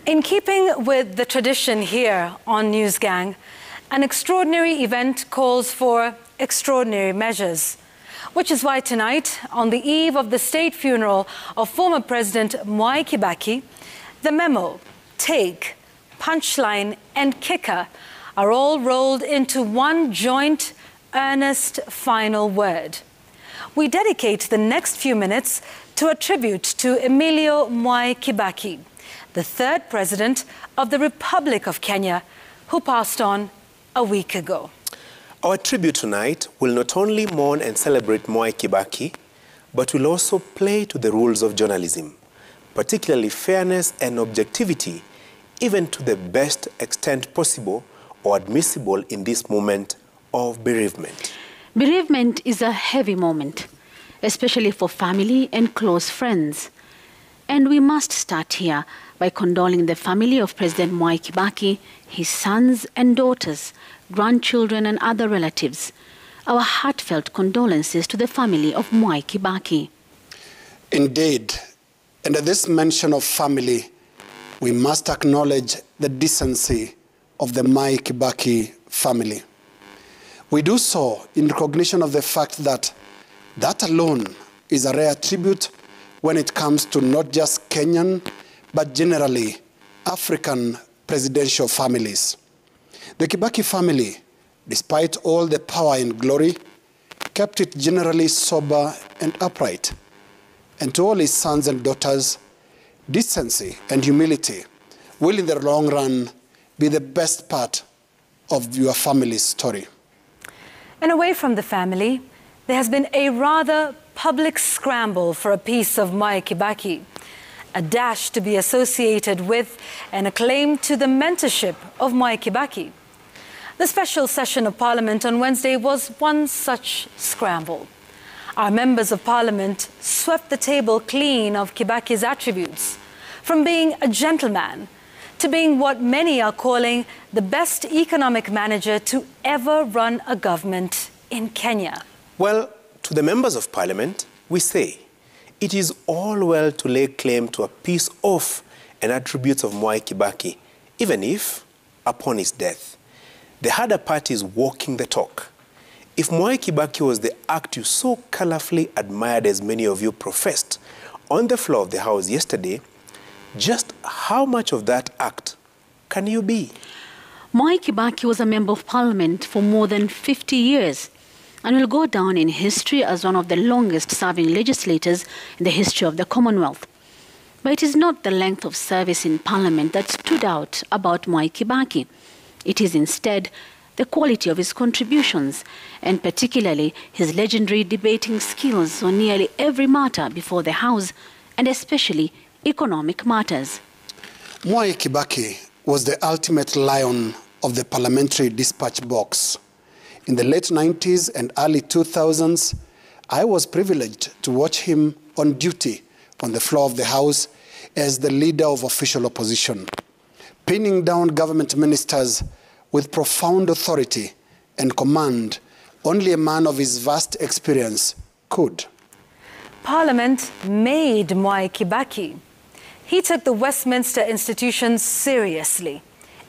In keeping with the tradition here on Newsgang, an extraordinary event calls for extraordinary measures, which is why tonight, on the eve of the state funeral of former President Mwai Kibaki, the memo, take, punchline and kicker are all rolled into one joint, earnest final word. We dedicate the next few minutes to a tribute to Emilio Mwai Kibaki, the third president of the Republic of Kenya, who passed on a week ago. Our tribute tonight will not only mourn and celebrate Mwai Kibaki, but will also play to the rules of journalism, particularly fairness and objectivity, even to the best extent possible or admissible in this moment of bereavement. Bereavement is a heavy moment, especially for family and close friends. And we must start here by condoling the family of President Mwai Kibaki, his sons and daughters, grandchildren and other relatives. Our heartfelt condolences to the family of Mwai Kibaki. Indeed, and at this mention of family, we must acknowledge the decency of the Mwai Kibaki family. We do so in recognition of the fact that that alone is a rare tribute when it comes to not just Kenyan, but generally African presidential families. The Kibaki family, despite all the power and glory, kept it generally sober and upright. And to all his sons and daughters, decency and humility will in the long run be the best part of your family's story. And away from the family, there has been a rather public scramble for a piece of Mwai Kibaki, a dash to be associated with and a claim to the mentorship of Mwai Kibaki. The special session of Parliament on Wednesday was one such scramble. Our members of Parliament swept the table clean of Kibaki's attributes, from being a gentleman to being what many are calling the best economic manager to ever run a government in Kenya. Well, to the members of Parliament, we say, it is all well to lay claim to a piece of and attributes of Mwai Kibaki, even if, upon his death, the harder part is walking the talk. If Mwai Kibaki was the act you so colorfully admired, as many of you professed on the floor of the House yesterday, just how much of that act can you be? Mwai Kibaki was a member of Parliament for more than 50 years and will go down in history as one of the longest-serving legislators in the history of the Commonwealth. But it is not the length of service in Parliament that stood out about Mwai Kibaki. It is instead the quality of his contributions, and particularly his legendary debating skills on nearly every matter before the House, and especially economic matters. Mwai Kibaki was the ultimate lion of the parliamentary dispatch box. In the late 90s and early 2000s, I was privileged to watch him on duty on the floor of the House as the leader of official opposition, pinning down government ministers with profound authority and command only a man of his vast experience could. Parliament made Mwai Kibaki. He took the Westminster institution seriously,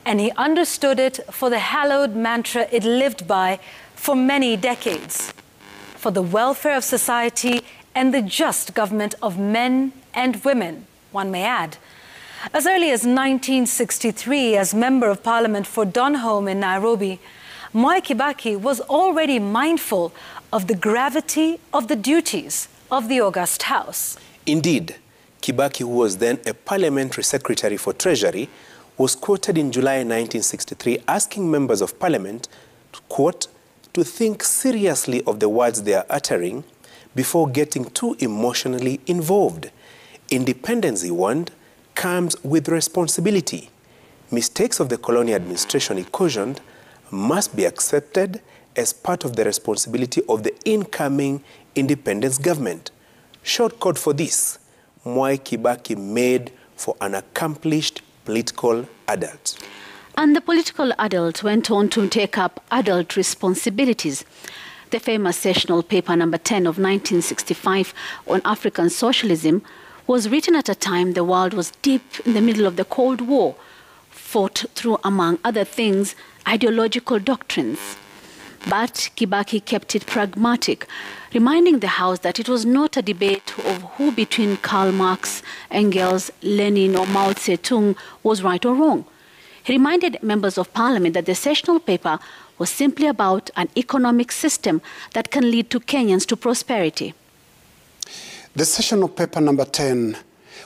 and he understood it for the hallowed mantra it lived by for many decades, for the welfare of society and the just government of men and women, one may add. As early as 1963, as Member of Parliament for Donholm in Nairobi, Mwai Kibaki was already mindful of the gravity of the duties of the august House. Indeed, Kibaki, who was then a parliamentary secretary for Treasury, was quoted in July 1963 asking members of Parliament to, quote, to think seriously of the words they are uttering before getting too emotionally involved. Independence, he warned, comes with responsibility. Mistakes of the colonial administration, he cautioned, must be accepted as part of the responsibility of the incoming independence government. Shortcut for this, Mwai Kibaki made for an accomplished political adult. And the political adult went on to take up adult responsibilities. The famous sessional paper number 10 of 1965 on African socialism was written at a time the world was deep in the middle of the Cold War, fought through, among other things, ideological doctrines. But Kibaki kept it pragmatic, reminding the House that it was not a debate of who between Karl Marx, Engels, Lenin or Mao Zedong was right or wrong. He reminded members of parliament that the sessional paper was simply about an economic system that can lead to Kenyans to prosperity. The sessional paper number 10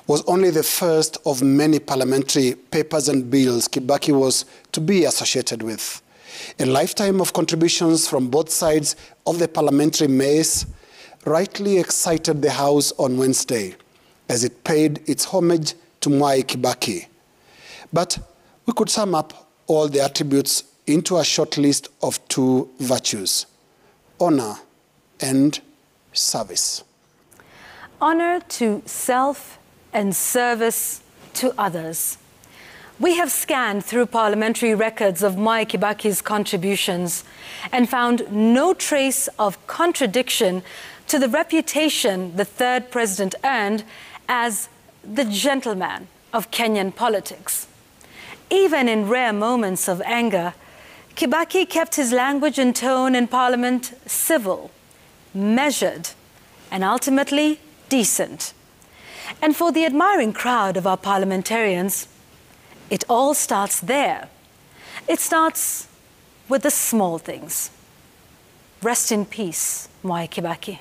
was only the first of many parliamentary papers and bills Kibaki was to be associated with. A lifetime of contributions from both sides of the parliamentary maze rightly excited the House on Wednesday as it paid its homage to Mwai Kibaki. But we could sum up all the attributes into a short list of 2 virtues: honor and service. Honor to self and service to others. We have scanned through parliamentary records of Mwai Kibaki's contributions and found no trace of contradiction to the reputation the third president earned as the gentleman of Kenyan politics. Even in rare moments of anger, Kibaki kept his language and tone in Parliament civil, measured, and ultimately decent. And for the admiring crowd of our parliamentarians, it all starts there. It starts with the small things. Rest in peace, Mwai Kibaki.